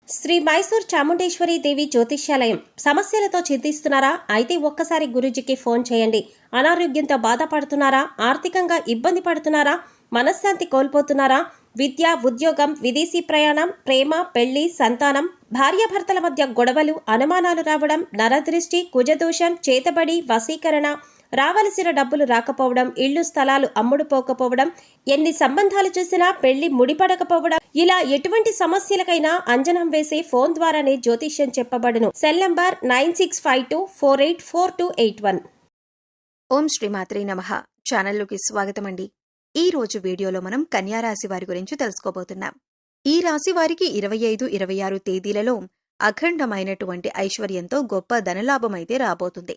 శ్రీ మైసూర్ చాముండేశ్వరి దేవి జ్యోతిష్యాలయం. సమస్యలతో చింతిస్తున్నారా? అయితే ఒక్కసారి గురూజీకి ఫోన్ చేయండి. అనారోగ్యంతో బాధపడుతున్నారా? ఆర్థికంగా ఇబ్బంది పడుతున్నారా? మనశ్శాంతి కోల్పోతున్నారా? విద్య, ఉద్యోగం, విదేశీ ప్రయాణం, ప్రేమ, పెళ్లి, సంతానం, భార్యాభర్తల మధ్య గొడవలు, అనుమానాలు రావడం, నరదృష్టి, కుజదోషం, చేతబడి, వశీకరణ, రావలసిన డబ్బులు రాకపోవడం, ఇళ్లు స్థలాలు అమ్ముడుపోకపోవడం, ఎన్ని సంబంధాలు చూసినా పెళ్లి ముడిపడకపోవడం, ఇలా ఎటువంటి సమస్యలకైనా అంజనం వేసే ఫోన్ ద్వారానే జ్యోతిష్యం చెప్పబడును. Cell number 9652484281. ఓం శ్రీమాత్రే నమః. ఛానల్లోకి స్వాగతం అండి. ఈ రోజు వీడియోలో మనం కన్యా రాశి వారి గురించి తెలుసుకోబోతున్నాం. ఈ రాశి వారికి 25, 26 తేదీలలో అఖండమైనటువంటి ఐశ్వర్యంతో గొప్ప ధనలాభమైతే రాబోతుంది.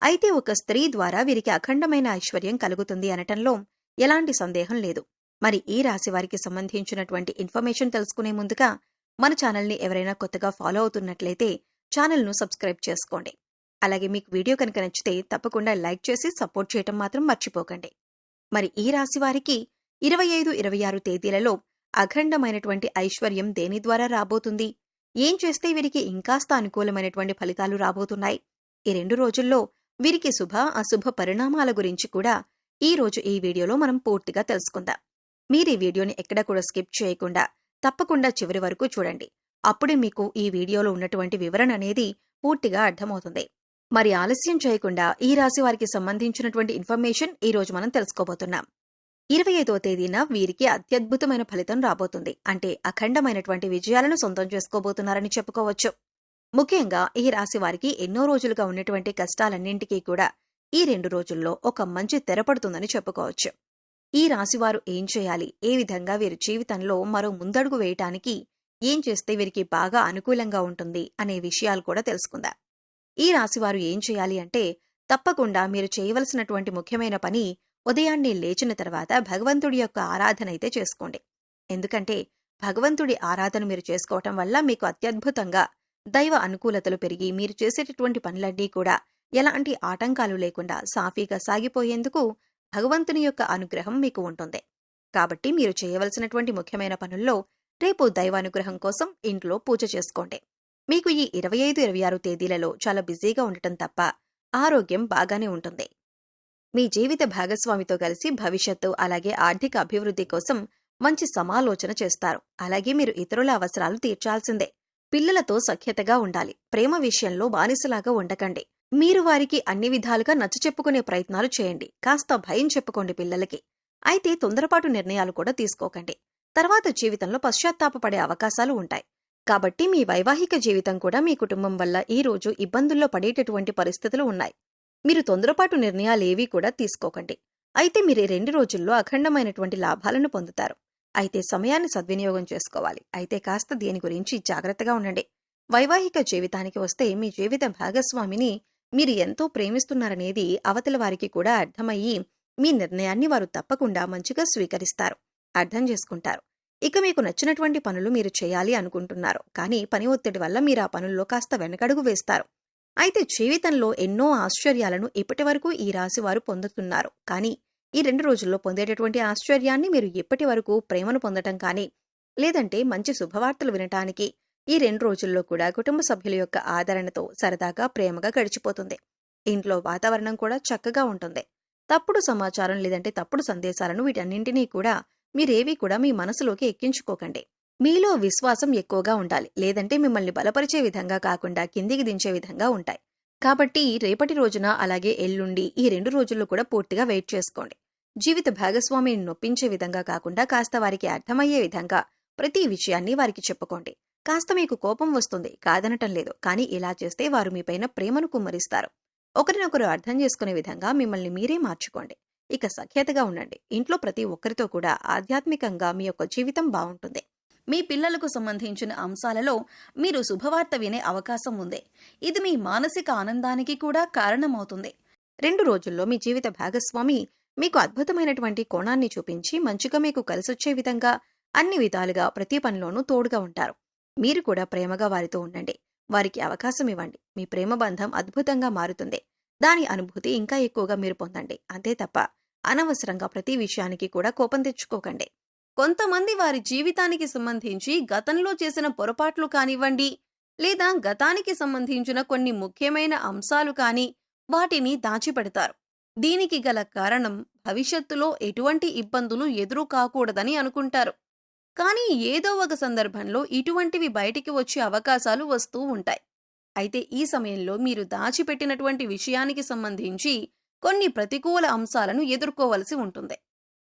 అయితే ఒక స్త్రీ ద్వారా వీరికి అఖండమైన ఐశ్వర్యం కలుగుతుంది అనటంలో ఎలాంటి సందేహం లేదు. మరి ఈ రాశి వారికి సంబంధించినటువంటి ఇన్ఫర్మేషన్ తెలుసుకునే ముందుగా మన ఛానల్ని ఎవరైనా కొత్తగా ఫాలో అవుతున్నట్లయితే ఛానల్ను సబ్స్క్రైబ్ చేసుకోండి. అలాగే మీకు వీడియో కనుక నచ్చితే తప్పకుండా లైక్ చేసి సపోర్ట్ చేయటం మాత్రం మర్చిపోకండి. మరి ఈ రాశి వారికి 25, 26 తేదీలలో అఖండమైనటువంటి ఐశ్వర్యం దేని ద్వారా రాబోతుంది? ఏం చేస్తే వీరికి ఇంకాస్త అనుకూలమైనటువంటి ఫలితాలు రాబోతున్నాయి? ఈ 2 రోజుల్లో వీరికి శుభ, అశుభ పరిణామాల గురించి కూడా ఈ రోజు ఈ వీడియోలో మనం పూర్తిగా తెలుసుకుందాం. మీరు ఈ వీడియోని ఎక్కడ కూడా స్కిప్ చేయకుండా తప్పకుండా చివరి వరకు చూడండి. అప్పుడే మీకు ఈ వీడియోలో ఉన్నటువంటి వివరణ అనేది పూర్తిగా అర్థమవుతుంది. మరి ఆలస్యం చేయకుండా ఈ రాశి వారికి సంబంధించినటువంటి ఇన్ఫర్మేషన్ ఈ రోజు మనం తెలుసుకోబోతున్నాం. 25వ తేదీన వీరికి అత్యద్భుతమైన ఫలితం రాబోతుంది. అంటే అఖండమైనటువంటి విజయాలను సొంతం చేసుకోబోతున్నారని చెప్పుకోవచ్చు. ముఖ్యంగా ఈ రాశి వారికి ఎన్నో రోజులుగా ఉన్నటువంటి కష్టాలన్నింటికీ కూడా ఈ 2 రోజుల్లో ఒక మంచి తెరపడుతుందని చెప్పుకోవచ్చు. ఈ రాశివారు ఏం చేయాలి, ఏ విధంగా వీరి జీవితంలో మరో ముందడుగు వేయటానికి ఏం చేస్తే వీరికి బాగా అనుకూలంగా ఉంటుంది అనే విషయాలు కూడా తెలుసుకుందాం. ఈ రాశివారు ఏం చేయాలి అంటే తప్పకుండా మీరు చేయవలసినటువంటి ముఖ్యమైన పని ఉదయాన్నే లేచిన తర్వాత భగవంతుడి యొక్క ఆరాధన అయితే చేసుకోండి. ఎందుకంటే భగవంతుడి ఆరాధన మీరు చేసుకోవటం వల్ల మీకు అత్యద్భుతంగా దైవ అనుకూలతలు పెరిగి మీరు చేసేటటువంటి పనులన్నీ కూడా ఎలాంటి ఆటంకాలు లేకుండా సాఫీగా సాగిపోయేందుకు భగవంతుని యొక్క అనుగ్రహం మీకు ఉంటుంది. కాబట్టి మీరు చేయవలసినటువంటి ముఖ్యమైన పనుల్లో రేపు దైవానుగ్రహం కోసం ఇంట్లో పూజ చేసుకోండి. మీకు ఈ 25, 26 తేదీలలో చాలా బిజీగా ఉండటం తప్ప ఆరోగ్యం బాగానే ఉంటుంది. మీ జీవిత భాగస్వామితో కలిసి భవిష్యత్తు అలాగే ఆర్థిక అభివృద్ధి కోసం మంచి సమాలోచన చేస్తారు. అలాగే మీరు ఇతరుల అవసరాలు తీర్చాల్సిందే. పిల్లలతో సఖ్యతగా ఉండాలి. ప్రేమ విషయంలో బానిసలాగా ఉండకండి. మీరు వారికి అన్ని విధాలుగా నచ్చచెప్పుకునే ప్రయత్నాలు చేయండి. కాస్త భయం చెప్పుకోండి పిల్లలకి. అయితే తొందరపాటు నిర్ణయాలు కూడా తీసుకోకండి. తర్వాత జీవితంలో పశ్చాత్తాపపడే అవకాశాలు ఉంటాయి. కాబట్టి మీ వైవాహిక జీవితం కూడా మీ కుటుంబం వల్ల ఈ రోజు ఇబ్బందుల్లో పడేటటువంటి పరిస్థితులు ఉన్నాయి. మీరు తొందరపాటు నిర్ణయాలేవీ కూడా తీసుకోకండి. అయితే మీరు 2 రోజుల్లో అఖండమైనటువంటి లాభాలను పొందుతారు. అయితే సమయాన్ని సద్వినియోగం చేసుకోవాలి. అయితే కాస్త దీని గురించి జాగ్రత్తగా ఉండండి. వైవాహిక జీవితానికి వస్తే మీ జీవిత భాగస్వామిని మీరు ఎంతో ప్రేమిస్తున్నారనేది అవతల వారికి కూడా అర్థమయ్యి మీ నిర్ణయాన్ని వారు తప్పకుండా మంచిగా స్వీకరిస్తారు, అర్థం చేసుకుంటారు. ఇక మీకు నచ్చినటువంటి పనులు మీరు చేయాలి అనుకుంటున్నారు. కానీ పని ఒత్తిడి వల్ల మీరు ఆ పనుల్లో కాస్త వెనకడుగు వేస్తారు. అయితే జీవితంలో ఎన్నో ఆశ్చర్యాలను ఇప్పటి వరకు ఈ రాశి వారు పొందుతున్నారు. కానీ ఈ 2 రోజుల్లో పొందేటటువంటి ఆశ్చర్యాన్ని మీరు ఇప్పటి వరకు ప్రేమను పొందటం కానీ లేదంటే మంచి శుభవార్తలు వినటానికి ఈ 2 రోజుల్లో కూడా కుటుంబ సభ్యుల యొక్క ఆదరణతో సరదాగా ప్రేమగా గడిచిపోతుంది. ఇంట్లో వాతావరణం కూడా చక్కగా ఉంటుంది. తప్పుడు సమాచారం లేదంటే తప్పుడు సందేశాలను వీటన్నింటినీ కూడా మీరేవీ కూడా మీ మనసులోకి ఎక్కించుకోకండి. మీలో విశ్వాసం ఎక్కువగా ఉండాలి. లేదంటే మిమ్మల్ని బలపరిచే విధంగా కాకుండా కిందికి దించే విధంగా ఉంటాయి. కాబట్టి రేపటి రోజున అలాగే ఎల్లుండి ఈ 2 రోజుల్లో కూడా పూర్తిగా వెయిట్ చేసుకోండి. జీవిత భాగస్వామిని నొప్పించే విధంగా కాకుండా కాస్త వారికి అర్థమయ్యే విధంగా ప్రతి విషయాన్ని వారికి చెప్పుకోండి. కాస్త మీకు కోపం వస్తుంది, కాదనటం లేదు. కానీ ఇలా చేస్తే వారు మీపైన ప్రేమను కుమ్మరిస్తారు. ఒకరినొకరు అర్థం చేసుకునే విధంగా మిమ్మల్ని మీరే మార్చుకోండి. ఇక సఖ్యతగా ఉండండి. ఇంట్లో ప్రతి ఒక్కరితో కూడా ఆధ్యాత్మికంగా మీ యొక్క జీవితం బాగుంటుంది. మీ పిల్లలకు సంబంధించిన అంశాలలో మీరు శుభవార్త వినే అవకాశం ఉంది. ఇది మీ మానసిక ఆనందానికి కూడా కారణమవుతుంది. 2 రోజుల్లో మీ జీవిత భాగస్వామి మీకు అద్భుతమైనటువంటి కోణాన్ని చూపించి మంచిగా మీకు కలిసొచ్చే విధంగా అన్ని విధాలుగా ప్రతి పనిలోనూ తోడుగా ఉంటారు. మీరు కూడా ప్రేమగా వారితో ఉండండి. వారికి అవకాశం ఇవ్వండి. మీ ప్రేమ బంధం అద్భుతంగా మారుతుంది. దాని అనుభూతి ఇంకా ఎక్కువగా మీరు పొందండి. అంతే తప్ప అనవసరంగా ప్రతి విషయానికి కూడా కోపం తెచ్చుకోకండి. కొంతమంది వారి జీవితానికి సంబంధించి గతంలో చేసిన పొరపాట్లు కానివ్వండి, లేదా గతానికి సంబంధించిన కొన్ని ముఖ్యమైన అంశాలు కానీ వాటిని దాచిపెడతారు. దీనికి గల కారణం భవిష్యత్తులో ఎటువంటి ఇబ్బందులు ఎదురు కాకూడదని అనుకుంటారు. కానీ ఏదో ఒక సందర్భంలో ఇటువంటివి బయటికి వచ్చే అవకాశాలు వస్తూ ఉంటాయి. అయితే ఈ సమయంలో మీరు దాచిపెట్టినటువంటి విషయానికి సంబంధించి కొన్ని ప్రతికూల అంశాలను ఎదుర్కోవలసి ఉంటుంది.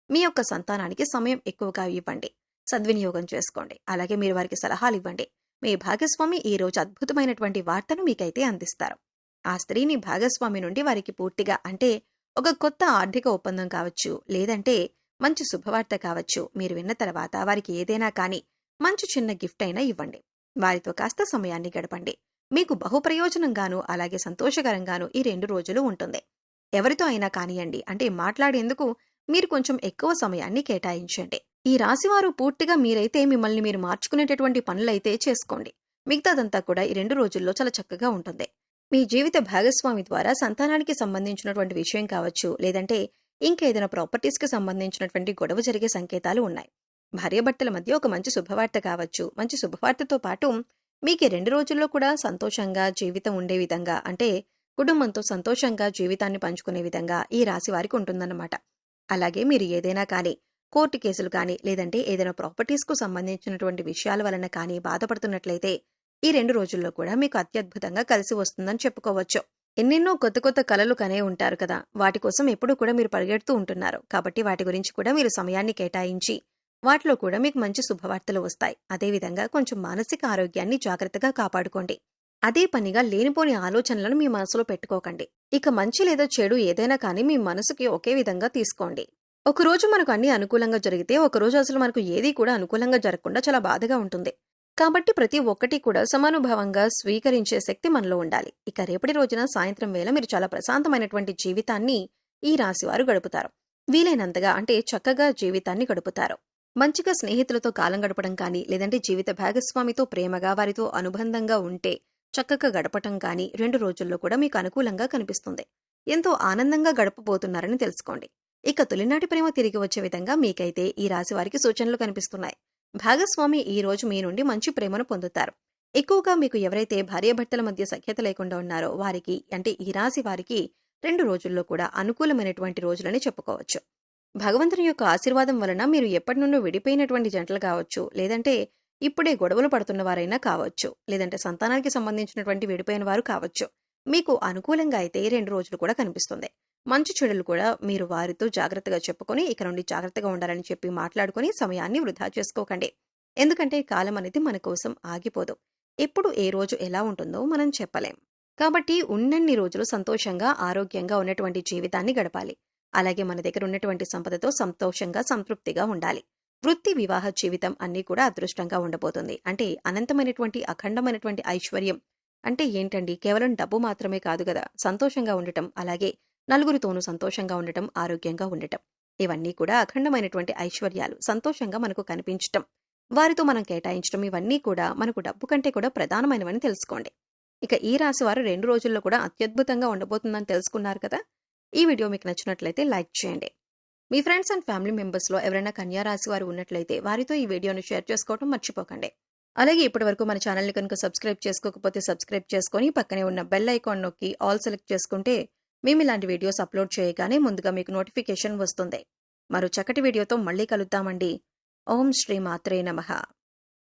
మీ యొక్క సంతానానికి సమయం ఎక్కువగా ఇవ్వండి, సద్వినియోగం చేసుకోండి. అలాగే మీరు వారికి సలహాలు ఇవ్వండి. మీ భాగస్వామి ఈ రోజు అద్భుతమైనటువంటి వార్తను మీకైతే అందిస్తారు. ఆ స్త్రీని భాగస్వామి నుండి వారికి పూర్తిగా అంటే ఒక కొత్త ఆర్థిక ఒప్పందం కావచ్చు, లేదంటే మంచి శుభవార్త కావచ్చు, మీరు విన్న తర్వాత వారికి ఏదైనా కానీ మంచి చిన్న గిఫ్ట్ అయినా ఇవ్వండి. వారితో కాస్త సమయాన్ని గడపండి. మీకు బహుప్రయోజనంగాను అలాగే సంతోషకరంగాను ఈ 2 రోజులు ఉంటుంది. ఎవరితో అయినా కానియండి, అంటే మాట్లాడేందుకు మీరు కొంచెం ఎక్కువ సమయాన్ని కేటాయించండి. ఈ రాశివారు పూర్తిగా మీరైతే మిమ్మల్ని మీరు మార్చుకునేటటువంటి పనులైతే చేసుకోండి. మిగతాదంతా కూడా ఈ 2 రోజుల్లో చాలా చక్కగా ఉంటుంది. మీ జీవిత భాగస్వామి ద్వారా సంతానానికి సంబంధించినటువంటి విషయం కావచ్చు, లేదంటే ఇంకేదైనా ప్రాపర్టీస్కి సంబంధించినటువంటి గొడవ జరిగే సంకేతాలు ఉన్నాయి. భార్యాభర్తల మధ్య ఒక మంచి శుభవార్త కావచ్చు. మంచి శుభవార్తతో పాటు మీకు 2 రోజుల్లో కూడా సంతోషంగా జీవితం ఉండే విధంగా, అంటే కుటుంబంతో సంతోషంగా జీవితాన్ని పంచుకునే విధంగా ఈ రాశి వారికి ఉంటుందన్నమాట. అలాగే మీరు ఏదైనా కానీ కోర్టు కేసులు కానీ, లేదంటే ఏదైనా ప్రాపర్టీస్కు సంబంధించినటువంటి విషయాల వలన కానీ బాధపడుతున్నట్లయితే ఈ 2 రోజుల్లో కూడా మీకు అత్యద్భుతంగా కలిసి వస్తుందని చెప్పుకోవచ్చు. ఎన్నెన్నో కొత్త కొత్త కలలు కనే ఉంటారు కదా, వాటి కోసం ఎప్పుడూ కూడా మీరు పరిగెడుతూ ఉంటున్నారు. కాబట్టి వాటి గురించి కూడా మీరు సమయాన్ని కేటాయించి వాటిలో కూడా మీకు మంచి శుభవార్తలు వస్తాయి. అదేవిధంగా కొంచెం మానసిక ఆరోగ్యాన్ని జాగ్రత్తగా కాపాడుకోండి. అదే పనిగా లేనిపోని ఆలోచనలను మీ మనసులో పెట్టుకోకండి. ఇక మంచి లేదా చెడు ఏదైనా కానీ మీ మనసుకి ఒకే విధంగా తీసుకోండి. ఒకరోజు మనకు అన్ని అనుకూలంగా జరిగితే ఒకరోజు అసలు మనకు ఏదీ కూడా అనుకూలంగా జరగకుండా చాలా బాధగా ఉంటుంది. కాబట్టి ప్రతి ఒక్కటి కూడా సమానుభావంగా స్వీకరించే శక్తి మనలో ఉండాలి. ఇక రేపటి రోజున సాయంత్రం వేళ మీరు చాలా ప్రశాంతమైనటువంటి జీవితాన్ని ఈ రాశివారు గడుపుతారు. వీలైనంతగా అంటే చక్కగా జీవితాన్ని గడుపుతారు. మంచిగా స్నేహితులతో కాలం గడపడం కానీ, లేదంటే జీవిత భాగస్వామితో ప్రేమగా వారితో అనుబంధంగా ఉంటే చక్కగా గడపటం కానీ 2 రోజుల్లో కూడా మీకు అనుకూలంగా కనిపిస్తుంది. ఎంతో ఆనందంగా గడపబోతున్నారని తెలుసుకోండి. ఇక తొలినాటి ప్రేమ తిరిగి వచ్చే విధంగా మీకైతే ఈ రాశి వారికి సూచనలు కనిపిస్తున్నాయి. భాగస్వామి ఈ రోజు మీ నుండి మంచి ప్రేమను పొందుతారు. ఎక్కువగా మీకు ఎవరైతే భార్యాభర్తల మధ్య సఖ్యత లేకుండా ఉన్నారో వారికి, అంటే ఈ రాశి వారికి 2 రోజుల్లో కూడా అనుకూలమైనటువంటి రోజులని చెప్పుకోవచ్చు. భగవంతుని యొక్క ఆశీర్వాదం వలన మీరు ఎప్పటి నుండో విడిపోయినటువంటి జంటలు కావచ్చు, లేదంటే ఇప్పుడే గొడవలు పడుతున్న వారైనా కావచ్చు, లేదంటే సంతానానికి సంబంధించినటువంటి విడిపోయిన వారు కావచ్చు, మీకు అనుకూలంగా అయితే 2 రోజులు కూడా కనిపిస్తుంది. మంచి చెడులు కూడా మీరు వారితో జాగ్రత్తగా చెప్పుకొని ఇక నుండి జాగ్రత్తగా ఉండాలని చెప్పి మాట్లాడుకొని సమయాన్ని వృధా చేసుకోకండి. ఎందుకంటే కాలం అనేది మన కోసం ఆగిపోదు. ఎప్పుడు ఏ రోజు ఎలా ఉంటుందో మనం చెప్పలేం. కాబట్టి ఉన్నన్ని రోజులు సంతోషంగా ఆరోగ్యంగా ఉన్నటువంటి జీవితాన్ని గడపాలి. అలాగే మన దగ్గర ఉన్నటువంటి సంపదతో సంతోషంగా సంతృప్తిగా ఉండాలి. వృత్తి వివాహ జీవితం అన్నీ కూడా అదృష్టంగా ఉండబోతుంది. అంటే అనంతమైనటువంటి అఖండమైనటువంటి ఐశ్వర్యం అంటే ఏంటండి, కేవలం డబ్బు మాత్రమే కాదు కదా, సంతోషంగా ఉండటం, అలాగే నలుగురితోనూ సంతోషంగా ఉండటం, ఆరోగ్యంగా ఉండటం, ఇవన్నీ కూడా అఖండమైనటువంటి ఐశ్వర్యాలు. సంతోషంగా మనకు కనిపించటం, వారితో మనం కేటాయించడం, ఇవన్నీ కూడా మనకు డబ్బు కంటే కూడా ప్రధానమైనవని తెలుసుకోండి. ఇక ఈ రాశి వారు 2 రోజుల్లో కూడా అత్యద్భుతంగా ఉండబోతుందని తెలుసుకున్నారు కదా. ఈ వీడియో మీకు నచ్చినట్లయితే లైక్ చేయండి. మీ ఫ్రెండ్స్ అండ్ ఫ్యామిలీ మెంబర్స్లో ఎవరైనా కన్యా రాశి వారు ఉన్నట్లయితే వారితో ఈ వీడియోను షేర్ చేసుకోవడం మర్చిపోకండి. అలాగే ఇప్పటివరకు మన ఛానల్ని కనుక సబ్స్క్రైబ్ చేసుకోకపోతే సబ్స్క్రైబ్ చేసుకొని పక్కనే ఉన్న బెల్ ఐకాన్ నొక్కి ఆల్ సెలెక్ట్ చేసుకుంటే మేము ఇలాంటి వీడియోస్ అప్లోడ్ చేయగానే ముందుగా మీకు నోటిఫికేషన్ వస్తుంది. మరో చక్కటి వీడియోతో మళ్ళీ కలుద్దామండి. ఓం శ్రీ మాత్రే నమః.